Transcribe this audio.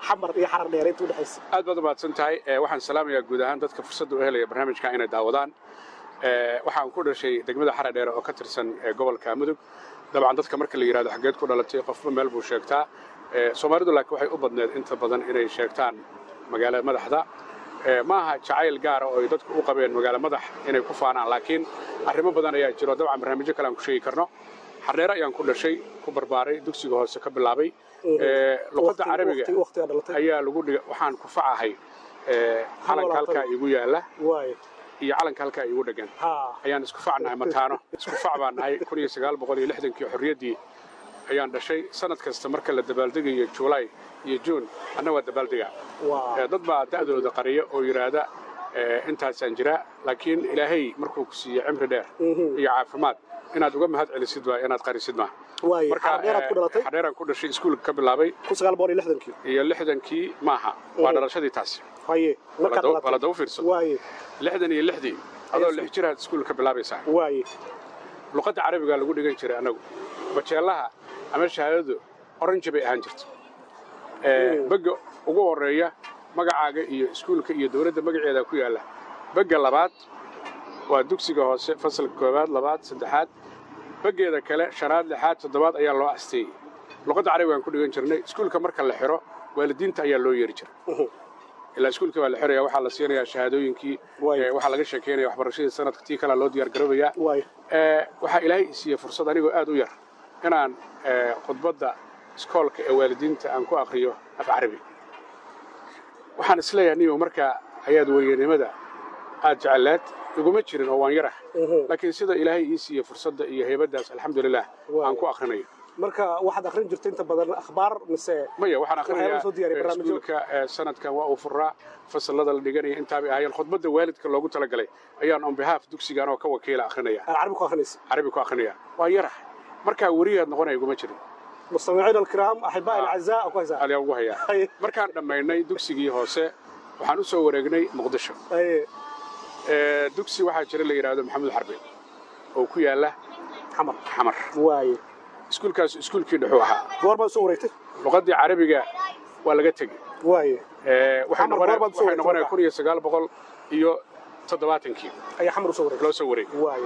xamar iyo xarar dheer inta u dhaxaysa aad baad u mahadsantahay waxaan salaamayaa guud ahaan dadka fursadda u helaya barnaamijka inay daawadaan waxaan ku dhashay degmada xarar dheer oo ka tirsan gobolka mudug dabcan dadka marka la yiraahdo xageed ku dhalatay qofba meel buu sheegtaa Soomaalidu laakiin waxay u badneed inta badan inay sheegtaan magaalada madaxda maaha jacayl gaar ah oo ay dadku u qabeen magaalada madax inay ku faanaan laakiin arrimo badan ayaa jiro dabcan barnaamijyo kale aan ku sheegi karno xardheer ayaan ku dhashay ku barbaaray dugsiga hoose ka bilaabay luqadda carabiga ayaa lagu dhigay waxaan ku facahay calanka halka igu yaala iyo calanka halka igu dhagan ayaan isku facnahay mataano isku fac baan nahay 1960kii xorriyadii ayaan dhashay sanad kasta marka la dabaaldegayo July iyo June anna waa dabaaldega dad baa da'dooda qariyo oo yiraahda intaasaan jira laakiin ilaahay markuu ku siiyo cimri dheer iyo caafimaad inaad uga mahad celisid waa inaad qarisid ma marka xareeraan ku dhashay iskuulka ka bilaabay 1960kii iyo 60kii maaha waa dhalashadii taas haye marka wala doo fiirso 66 adoo 6 jir aad iskuulka bilaabaysaa luqadda carabiga lagu dhigan jiray anagu bajeelaha ama shahaadadu orange bay ahaan jirto baga ugu horeeya magacaaga iyo iskuulka iyo dawladda magaceeda ku yaala baga labaad waa dugsiga hoose fasalka koobaad labaad saddexaad bageeda kale shanaad lixaad toddobaad ayaa loo astay luqadda carabiga aan ku dhigan jirnay iskuulka marka la xiro waalidiinta ayaa loo yeeri jiray ilaa iskuulka baa la xiraya waxaa la siinayaa shahaadooyinkii waxaa laga sheekeynaya waxbarashadii sanadka tii kale loo diyaar garoobayaa waxaa ilaahay siiyey fursad anigoo aad u yar inaan khudbadda iskoolka ee waalidiinta aan ku akhriyo af carabi waxaan isleeyahay niyo markaa ayaad weriyanimada aad jecelaad iguma jirin oo waan yarax laakiin sida ilaahay ii siiyey fursadda iyo heybadaas alxamdulilah aan ku akhrinayo marka waxaad akhrin jirtay inta badan akhbaar mise maya waxaan akhrinayaa iskuulka sanadkan waa uu furaa fasalada la dhiganaya intaa bay ahaayeen khudbadda waalidka loogu talagalay ayaan on behalf dugsigan oo ka wakiila akhrinaya carabi ku akhrinaya waa yarax markaa weriyaad noqonaya iguma jirin مستمعينا الكرام أحبائي الأعزاء كويسة عليا وهي مركان دمينay dugsigii hoose waxaan u soo wareegnay Muqdisho dugsi waxa jira la yiraahdo Maxamed Xarbi oo ku yaala xamar iskuulkaas iskuulkii dhuxu ahaa goorma soo wareegtay luqadii carabiga waa laga tagay waxaan noqonay 1900 iyo 70kii ay xamar soo wareegay